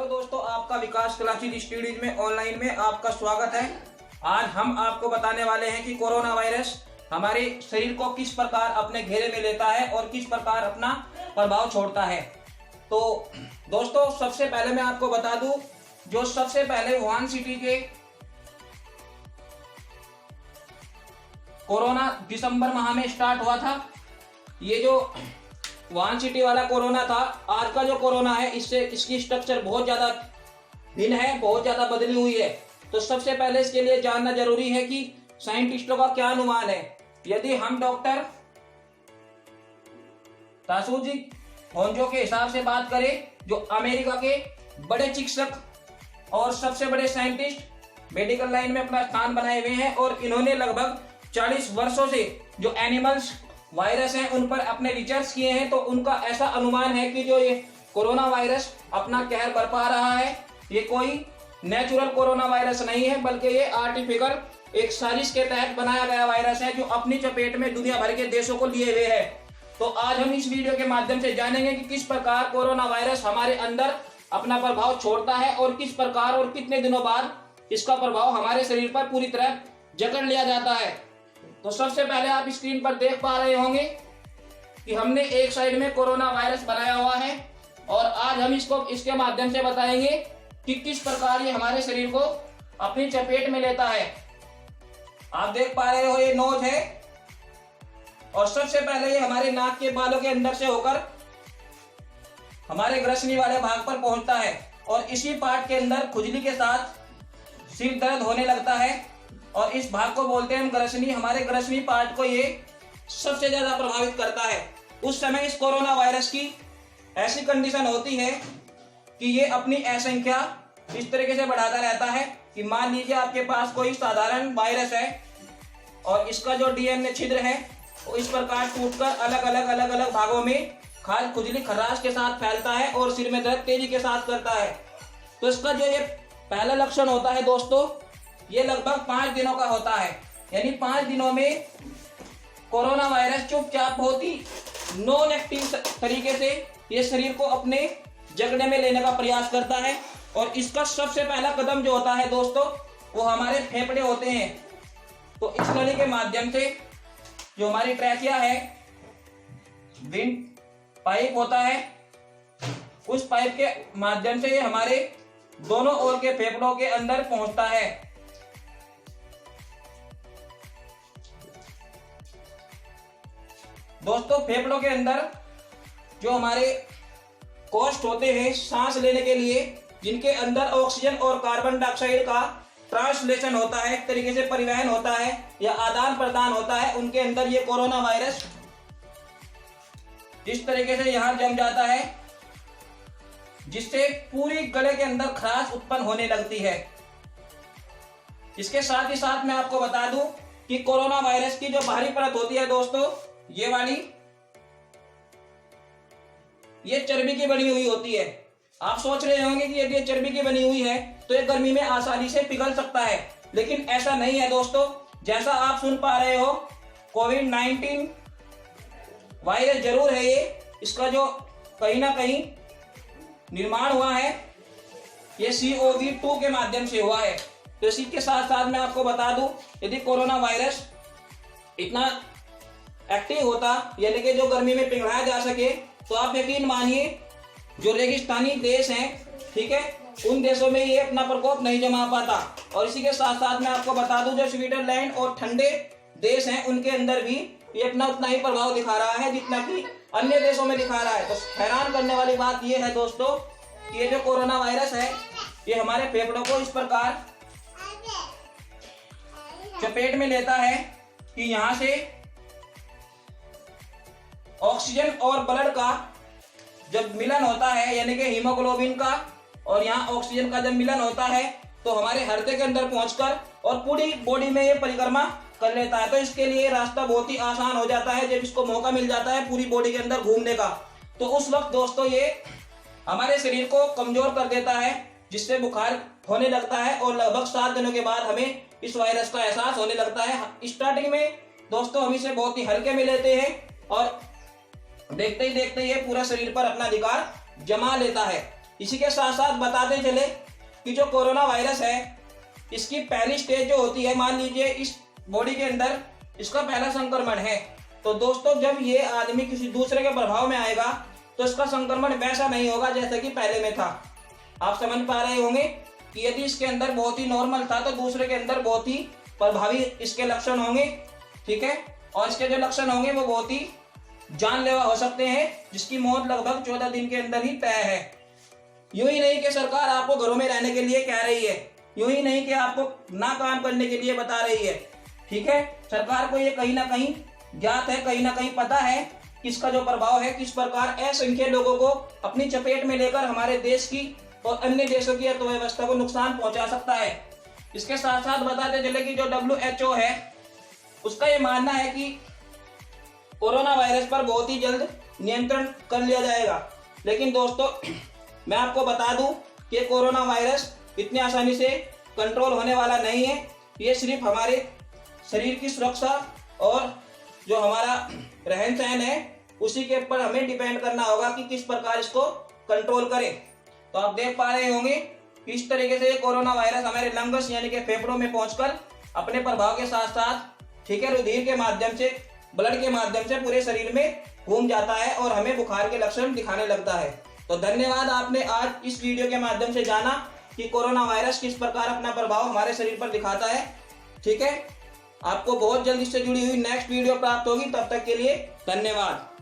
Hello दोस्तों, आपका विकास classes studies में ऑनलाइन में आपका स्वागत है। आज हम आपको बताने वाले हैं कि कोरोना वायरस हमारे शरीर को किस प्रकार अपने घेरे में लेता है और किस प्रकार अपना प्रभाव छोड़ता है। तो दोस्तों, सबसे पहले मैं आपको बता दूं, जो सबसे पहले वुहान सिटी के कोरोना दिसंबर माह में स्टार्ट हुआ था। ये जो वुहान सिटी वाला कोरोना था, आज का जो कोरोना है इससे इसकी स्ट्रक्चर बहुत ज्यादा भिन्न है, बहुत ज्यादा बदली हुई है। तो सबसे पहले इसके लिए जानना जरूरी है कि साइंटिस्टों का क्या अनुमान है। यदि हम डॉक्टर तासुजी होंजो के हिसाब से बात करें, जो अमेरिका के बड़े चिकित्सक और सबसे बड़े साइंटिस्ट मेडिकल लाइन में अपना स्थान बनाए हुए हैं, और इन्होंने लगभग 40 वर्षों से जो एनिमल्स वायरस हैं उन पर अपने रिसर्च किए हैं। तो उनका ऐसा अनुमान है कि जो ये कोरोना वायरस अपना कहर बरपा रहा है, ये कोई नेचुरल कोरोना वायरस नहीं है, बल्कि ये आर्टिफिशियल एक साजिश के तहत बनाया गया वायरस है, जो अपनी चपेट में दुनिया भर के देशों को लिए हुए है। तो आज हम इस वीडियो के माध्यम से जानेंगे कि किस प्रकार कोरोना वायरस हमारे अंदर अपना प्रभाव छोड़ता है और किस प्रकार और कितने दिनों बाद इसका प्रभाव हमारे शरीर पर पूरी तरह जकड़ लिया जाता है। तो सबसे पहले आप स्क्रीन पर देख पा रहे होंगे कि हमने एक साइड में कोरोना वायरस बनाया हुआ है, और आज हम इसको इसके माध्यम से बताएंगे कि किस प्रकार ये हमारे शरीर को अपनी चपेट में लेता है। आप देख पा रहे हो, ये नोज है, और सबसे पहले ये हमारे नाक के बालों के अंदर से होकर हमारे ग्रसनी वाले भाग पर पहुंचता है, और इसी पार्ट के अंदर खुजली के साथ सिर दर्द होने लगता है, और इस भाग को बोलते हैं हम ग्रसनी। हमारे ग्रसनी पार्ट को ये सबसे ज्यादा प्रभावित करता है। उस समय इस कोरोना वायरस की ऐसी कंडीशन होती है कि ये अपनी असंख्या इस तरीके से बढ़ाता रहता है कि मान लीजिए आपके पास कोई साधारण वायरस है, और इसका जो डीएनए छिद्र है वो इस प्रकार टूटकर अलग अलग भागों में खाल खुजली खराश के साथ फैलता है और सिर में दर्द तेजी के साथ करता है। तो इसका जो ये पहला लक्षण होता है दोस्तों, ये लगभग 5 दिनों का होता है। यानी 5 दिनों में कोरोना वायरस चुपचाप बहुत ही नॉन एक्टिव तरीके से ये शरीर को अपने जकड़े में लेने का प्रयास करता है। और इसका सबसे पहला कदम जो होता है दोस्तों, वो हमारे फेफड़े होते हैं। तो इस नली के माध्यम से जो हमारी ट्रैकिया है, विंड पाइप होता है, उस पाइप के माध्यम से ये हमारे दोनों ओर के फेफड़ों के अंदर पहुंचता है। दोस्तों, फेफड़ों के अंदर जो हमारे कोष्ठ होते हैं सांस लेने के लिए, जिनके अंदर ऑक्सीजन और कार्बन डाइऑक्साइड का ट्रांसलेशन होता है, एक तरीके से परिवहन होता है या आदान प्रदान होता है, उनके अंदर ये कोरोना वायरस जिस तरीके से यहां जम जाता है, जिससे पूरी गले के अंदर खराश उत्पन्न होने लगती है। इसके साथ ही साथ मैं आपको बता दूं कि कोरोना वायरस की जो बाहरी परत होती है दोस्तों, ये वाली, ये चर्बी की बनी हुई होती है। आप सोच रहे होंगे कि यदि ये चर्बी की बनी हुई है तो ये गर्मी में आसानी से पिघल सकता है, लेकिन ऐसा नहीं है दोस्तों। जैसा आप सुन पा रहे हो, कोविड-19 वायरस जरूर है ये, इसका जो कहीं ना कहीं निर्माण हुआ है ये COV2 के माध्यम से हुआ है। तो इसी के साथ साथ मैं आपको बता दूं, यदि कोरोना वायरस इतना एक्टिव होता, यानी कि जो गर्मी में पिघलाया जा सके, तो आप यकीन मानिए जो रेगिस्तानी देश हैं, ठीक है, उन देशों में ये अपना प्रकोप नहीं जमा पाता। और इसी के साथ साथ मैं आपको बता दूं, जो स्विट्जरलैंड और ठंडे देश हैं, उनके अंदर भी ये अपना उतना ही प्रभाव दिखा रहा है जितना कि अन्य देशों में दिखा रहा है। तो हैरान करने वाली बात ये है दोस्तों कि ये जो कोरोना वायरस है, ये हमारे फेफड़ों को इस प्रकार चपेट में लेता है कि यहां से ऑक्सीजन और ब्लड का जब मिलन होता है, यानी कि हीमोग्लोबिन का और यहाँ ऑक्सीजन का जब मिलन होता है, तो हमारे हृदय के अंदर पहुंचकर और पूरी बॉडी में ये परिक्रमा कर लेता है। तो इसके लिए रास्ता बहुत ही आसान हो जाता है जब इसको मौका मिल जाता है पूरी बॉडी के अंदर घूमने का। तो उस वक्त दोस्तों ये हमारे शरीर को कमजोर कर देता है, जिससे बुखार होने लगता है, और लगभग 7 दिनों के बाद हमें इस वायरस का एहसास होने लगता है। स्टार्टिंग में दोस्तों हम इसे बहुत ही हल्के में लेते हैं, और देखते ही ये पूरा शरीर पर अपना अधिकार जमा लेता है। इसी के साथ साथ बताते चले कि जो कोरोना वायरस है इसकी पहली स्टेज जो होती है, मान लीजिए इस बॉडी के अंदर इसका पहला संक्रमण है, तो दोस्तों जब ये आदमी किसी दूसरे के प्रभाव में आएगा तो इसका संक्रमण वैसा नहीं होगा जैसा कि पहले में था। आप समझ पा रहे होंगे कि यदि इसके अंदर बहुत ही नॉर्मल था तो दूसरे के अंदर बहुत ही प्रभावी इसके लक्षण होंगे, ठीक है, और इसके जो लक्षण होंगे वो बहुत ही जानलेवा हो सकते हैं, जिसकी मौत लगभग 14 दिन के अंदर ही तय है। यूं ही नहीं कि सरकार आपको घरों में रहने के लिए कह रही है, यूं ही नहीं कि आपको ना काम करने के लिए बता रही है, ठीक है, सरकार को ये कहीं ना कहीं ज्ञात है, कहीं ना कहीं पता है कि इसका जो प्रभाव है किस प्रकार असंख्य लोगों को अपनी चपेट में लेकर हमारे देश की और अन्य देशों की अर्थव्यवस्था को नुकसान पहुंचा सकता है। इसके साथ साथ बताते चले कि जो WHO है उसका ये मानना है कि कोरोना वायरस पर बहुत ही जल्द नियंत्रण कर लिया जाएगा। लेकिन दोस्तों मैं आपको बता दूं कि कोरोना वायरस इतनी आसानी से कंट्रोल होने वाला नहीं है। ये सिर्फ हमारे शरीर की सुरक्षा और जो हमारा रहन सहन है उसी के ऊपर हमें डिपेंड करना होगा कि किस प्रकार इसको कंट्रोल करें। तो आप देख पा रहे होंगे कि इस तरीके से कोरोना वायरस हमारे लंग्स यानी कि फेफड़ों में पहुंचकर अपने प्रभाव के साथ साथ, ठीक है, रुधिर के माध्यम से, ब्लड के माध्यम से पूरे शरीर में घूम जाता है और हमें बुखार के लक्षण दिखाने लगता है। तो धन्यवाद, आपने आज इस वीडियो के माध्यम से जाना कि कोरोना वायरस किस प्रकार अपना प्रभाव हमारे शरीर पर दिखाता है, ठीक है। आपको बहुत जल्द इससे जुड़ी हुई नेक्स्ट वीडियो प्राप्त होगी, तब तक के लिए धन्यवाद।